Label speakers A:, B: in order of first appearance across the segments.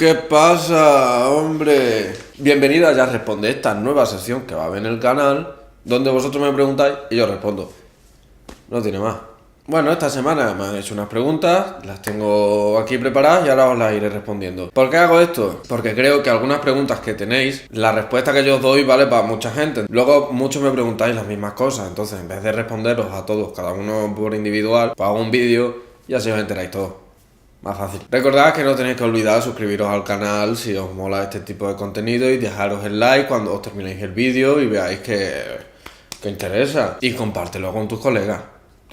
A: ¿Qué pasa, hombre? Bienvenido a Ya Responde, esta nueva sección que va a haber en el canal, donde vosotros me preguntáis y yo respondo. No tiene más. Bueno, esta semana me han hecho unas preguntas, las tengo aquí preparadas y ahora os las iré respondiendo. ¿Por qué hago esto? Porque creo que algunas preguntas que tenéis, la respuesta que yo os doy vale para mucha gente. Luego muchos me preguntáis las mismas cosas, entonces en vez de responderos a todos, cada uno por individual, pues hago un vídeo y así os enteráis todos. Más fácil. Recordad que no tenéis que olvidar suscribiros al canal si os mola este tipo de contenido y dejaros el like cuando os terminéis el vídeo y veáis que interesa. Y compártelo con tus colegas.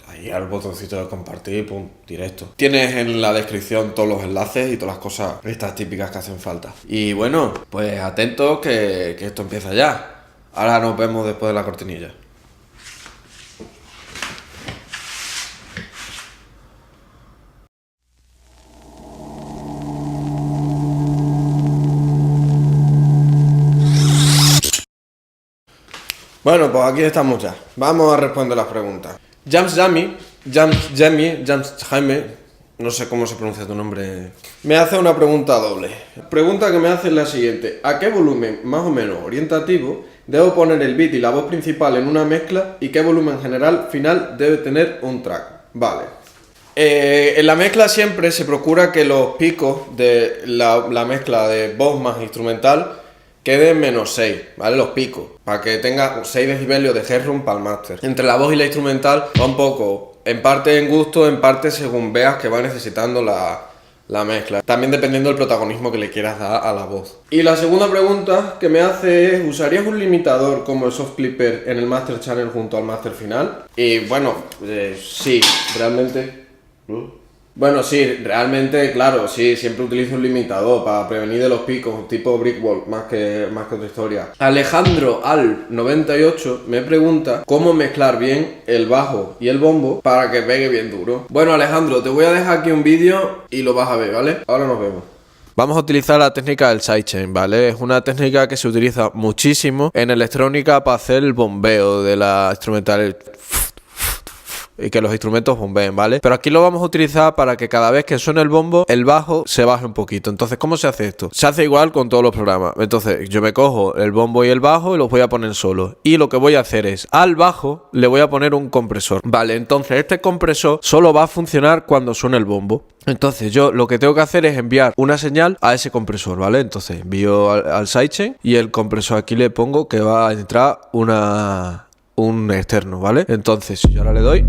A: Ahí al botoncito de compartir, pum, directo. Tienes en la descripción todos los enlaces y todas las cosas estas típicas que hacen falta. Y bueno, pues atentos que esto empieza ya. Ahora nos vemos después de la cortinilla. Bueno, pues aquí estamos ya. Vamos a responder las preguntas. James Jaime, no sé cómo se pronuncia tu nombre, me hace una pregunta doble. Pregunta que me hace es la siguiente: ¿a qué volumen más o menos orientativo debo poner el beat y la voz principal en una mezcla y qué volumen general final debe tener un track? Vale. En la mezcla siempre se procura que los picos de la mezcla de voz más instrumental queden menos 6, ¿vale? Los picos, para que tenga 6 decibelios de headroom para el máster. Entre la voz y la instrumental va un poco, en parte en gusto, en parte según veas que va necesitando la mezcla. También dependiendo del protagonismo que le quieras dar a la voz. Y la segunda pregunta que me hace es: ¿usarías un limitador como el Soft Clipper en el Master Channel junto al Master Final? Y bueno, sí, realmente. Bueno, sí, realmente, claro, sí, siempre utilizo un limitador para prevenir de los picos, tipo Brickwall, más que otra historia. Alejandro Al 98 me pregunta cómo mezclar bien el bajo y el bombo para que pegue bien duro. Bueno, Alejandro, te voy a dejar aquí un vídeo y lo vas a ver, ¿vale? Ahora nos vemos. Vamos a utilizar la técnica del sidechain, ¿vale? Es una técnica que se utiliza muchísimo en electrónica para hacer el bombeo de la instrumental y que los instrumentos bombeen, ¿vale? Pero aquí lo vamos a utilizar para que cada vez que suene el bombo, el bajo se baje un poquito. Entonces, ¿cómo se hace esto? Se hace igual con todos los programas. Entonces, yo me cojo el bombo y el bajo y los voy a poner solos. Y lo que voy a hacer es, al bajo le voy a poner un compresor. Vale, entonces este compresor solo va a funcionar cuando suene el bombo. Entonces yo lo que tengo que hacer es enviar una señal a ese compresor, ¿vale? Entonces envío al sidechain y el compresor aquí le pongo que va a entrar un externo, ¿vale? Entonces si yo ahora le doy,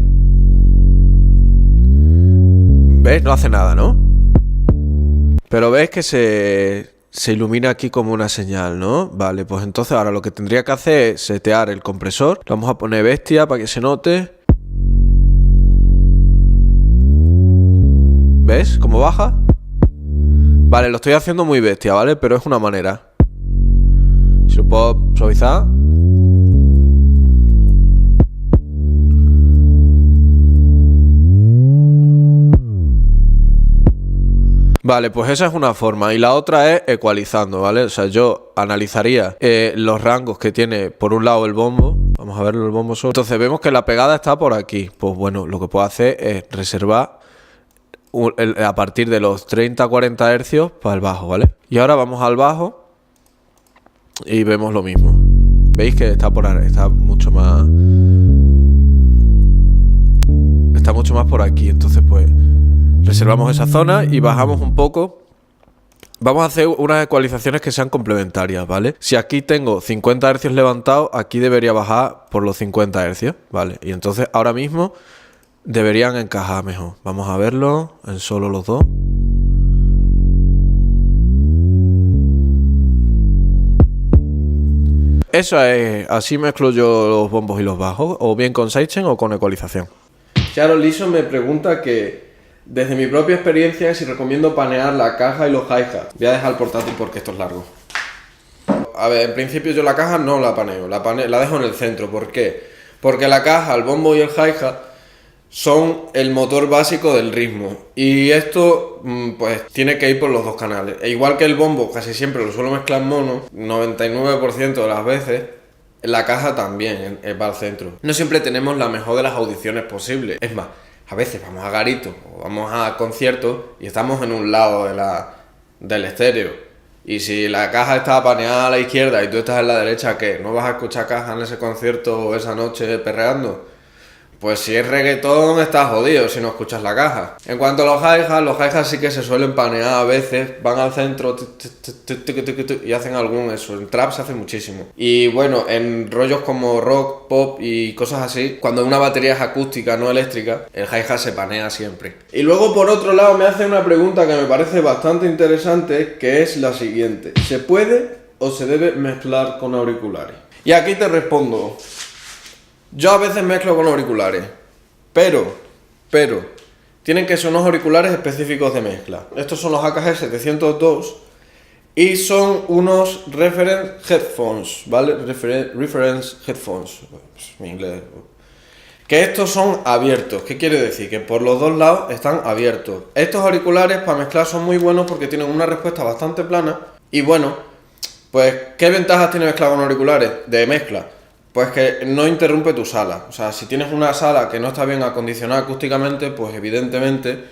A: ¿ves? No hace nada, ¿no? Pero ves que se ilumina aquí como una señal, ¿no? Vale, pues entonces ahora lo que tendría que hacer es setear el compresor. Lo vamos a poner bestia para que se note. ¿Ves cómo baja? Vale, lo estoy haciendo muy bestia, ¿vale? Pero es una manera. Si lo puedo suavizar. Vale, pues esa es una forma y la otra es ecualizando, ¿vale? O sea, yo analizaría los rangos que tiene por un lado el bombo. Vamos a verlo el bombo solo. Entonces vemos que la pegada está por aquí. Pues bueno, lo que puedo hacer es reservar a partir de los 30-40 hercios para el bajo, ¿vale? Y ahora vamos al bajo y vemos lo mismo. ¿Veis que está mucho más por aquí? Entonces pues reservamos esa zona y bajamos un poco. Vamos a hacer unas ecualizaciones que sean complementarias, ¿vale? Si aquí tengo 50 hercios levantados, aquí debería bajar por los 50 hercios, ¿vale? Y entonces ahora mismo deberían encajar mejor. Vamos a verlo en solo los dos. Eso es, así mezclo yo los bombos y los bajos, o bien con sidechain o con ecualización. Sharon Lison me pregunta que, desde mi propia experiencia, si recomiendo panear la caja y los hi-hats. Voy a dejar el portátil porque esto es largo. A ver, en principio yo la caja no la paneo, la dejo en el centro. ¿Por qué? Porque la caja, el bombo y el hi-hat son el motor básico del ritmo. Y esto, pues, tiene que ir por los dos canales. E igual que el bombo, casi siempre lo suelo mezclar mono, 99% de las veces, la caja también va al centro. No siempre tenemos la mejor de las audiciones posibles. Es más, a veces vamos a garitos o vamos a conciertos y estamos en un lado del estéreo. Y si la caja está paneada a la izquierda y tú estás en la derecha, ¿qué? ¿No vas a escuchar caja en ese concierto o esa noche perreando? Pues si es reggaetón estás jodido si no escuchas la caja. En cuanto a los hi-hats sí que se suelen panear a veces, van al centro y hacen algún eso. En trap se hace muchísimo. Y bueno, en rollos como rock, pop y cosas así, cuando una batería es acústica, no eléctrica, el hi-hat se panea siempre. Y luego por otro lado me hace una pregunta que me parece bastante interesante, que es la siguiente: ¿se puede o se debe mezclar con auriculares? Y aquí te respondo: yo a veces mezclo con auriculares, pero, tienen que ser unos auriculares específicos de mezcla. Estos son los AKG 702 y son unos reference headphones, ¿vale? Reference headphones, pues, mi inglés. Que estos son abiertos. ¿Qué quiere decir? Que por los dos lados están abiertos. Estos auriculares para mezclar son muy buenos porque tienen una respuesta bastante plana. Y bueno, pues, ¿qué ventajas tiene mezclar con auriculares de mezcla? Pues que no interrumpe tu sala. O sea, si tienes una sala que no está bien acondicionada acústicamente, pues evidentemente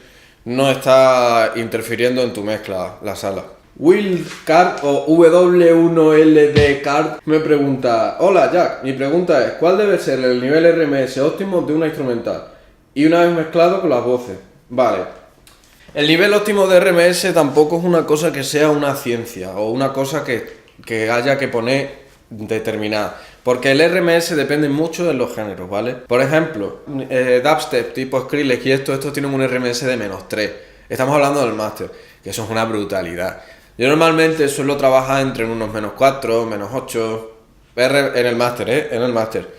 A: no está interfiriendo en tu mezcla la sala. Wildcard o W1LD Card me pregunta: hola Jack, mi pregunta es, ¿cuál debe ser el nivel RMS óptimo de una instrumental? Y una vez mezclado con las voces. Vale. El nivel óptimo de RMS tampoco es una cosa que sea una ciencia o una cosa que haya que poner determinada, porque el RMS depende mucho de los géneros, ¿vale? Por ejemplo, dubstep tipo Skrillex y estos tienen un RMS de -3. Estamos hablando del máster, que eso es una brutalidad. Yo normalmente suelo trabajar entre unos -4, -8 en el máster, en el máster.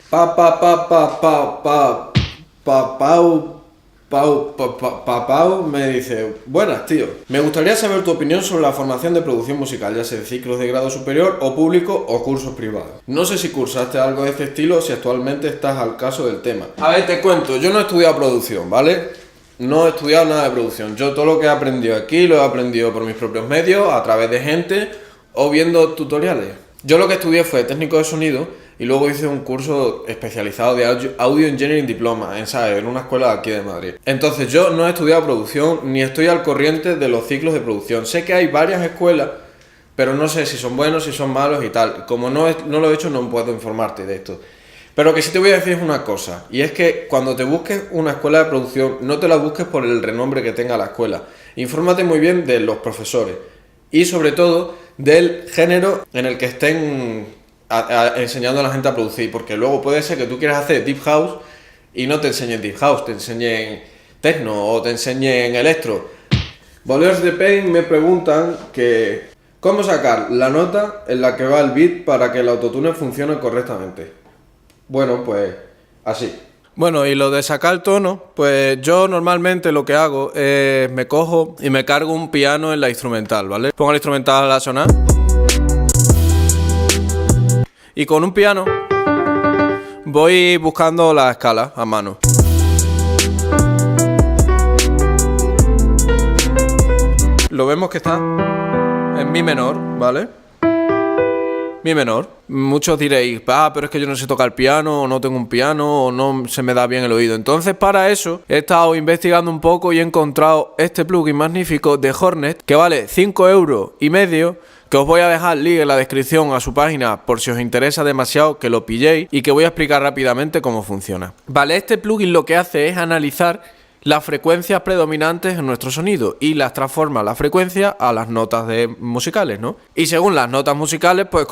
A: Pau me dice: buenas tío, me gustaría saber tu opinión sobre la formación de producción musical, ya sea de ciclos de grado superior o público o cursos privados. No sé si cursaste algo de este estilo o si actualmente estás al caso del tema. A ver, te cuento, yo no he estudiado producción, ¿vale? No he estudiado nada de producción. Yo todo lo que he aprendido aquí lo he aprendido por mis propios medios, a través de gente o viendo tutoriales. Yo lo que estudié fue técnico de sonido y luego hice un curso especializado de Audio Engineering Diploma en una escuela de aquí de Madrid. Entonces yo no he estudiado producción ni estoy al corriente de los ciclos de producción. Sé que hay varias escuelas, pero no sé si son buenos, si son malos y tal. Como no lo he hecho, no puedo informarte de esto. Pero que sí te voy a decir es una cosa, y es que cuando te busques una escuela de producción, no te la busques por el renombre que tenga la escuela. Infórmate muy bien de los profesores y sobre todo del género en el que estén enseñando a la gente a producir, porque luego puede ser que tú quieras hacer Deep House y no te enseñen Deep House, te enseñen Techno o te enseñen Electro. Bowlers de Pain me preguntan que ¿cómo sacar la nota en la que va el beat para que el autotune funcione correctamente? Bueno, pues así. Bueno, y lo de sacar el tono, pues yo normalmente lo que hago es me cojo y me cargo un piano en la instrumental, ¿vale? Pongo el instrumental a sonar y con un piano voy buscando la escala a mano. Lo vemos que está en mi menor, ¿vale? Mi menor. Muchos diréis, pero es que yo no sé tocar piano, o no tengo un piano, o no se me da bien el oído. Entonces, para eso, he estado investigando un poco y he encontrado este plugin magnífico de Hornet, que vale 5,5 €, que os voy a dejar el link en la descripción a su página por si os interesa demasiado que lo pilléis y que voy a explicar rápidamente cómo funciona. Vale, este plugin lo que hace es analizar las frecuencias predominantes en nuestro sonido y las transforma la frecuencia a las notas musicales, ¿no? Y según las notas musicales, pues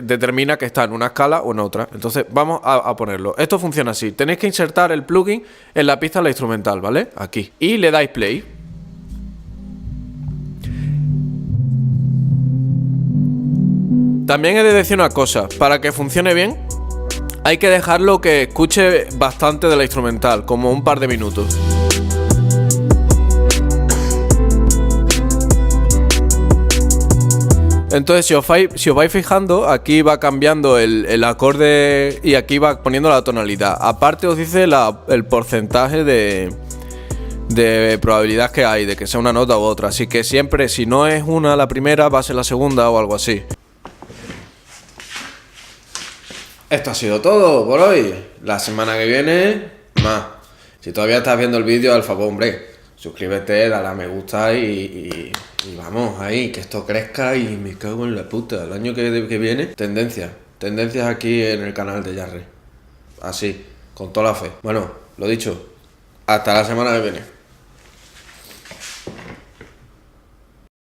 A: determina que está en una escala o en otra. Entonces vamos a ponerlo. Esto funciona así. Tenéis que insertar el plugin en la pista de la instrumental, ¿vale? Aquí. Y le dais play. También he de decir una cosa. Para que funcione bien, hay que dejarlo que escuche bastante de la instrumental, como un par de minutos. Entonces, si os vais fijando, aquí va cambiando el acorde y aquí va poniendo la tonalidad. Aparte os dice el porcentaje de probabilidad que hay de que sea una nota u otra. Así que siempre, si no es una la primera, va a ser la segunda o algo así. Esto ha sido todo por hoy. La semana que viene, más. Si todavía estás viendo el vídeo, al favor, hombre, suscríbete, dale a me gusta y vamos ahí, que esto crezca y me cago en la puta. El año que viene, tendencias aquí en el canal de Yarre. Así, con toda la fe. Bueno, lo dicho, hasta la semana que viene.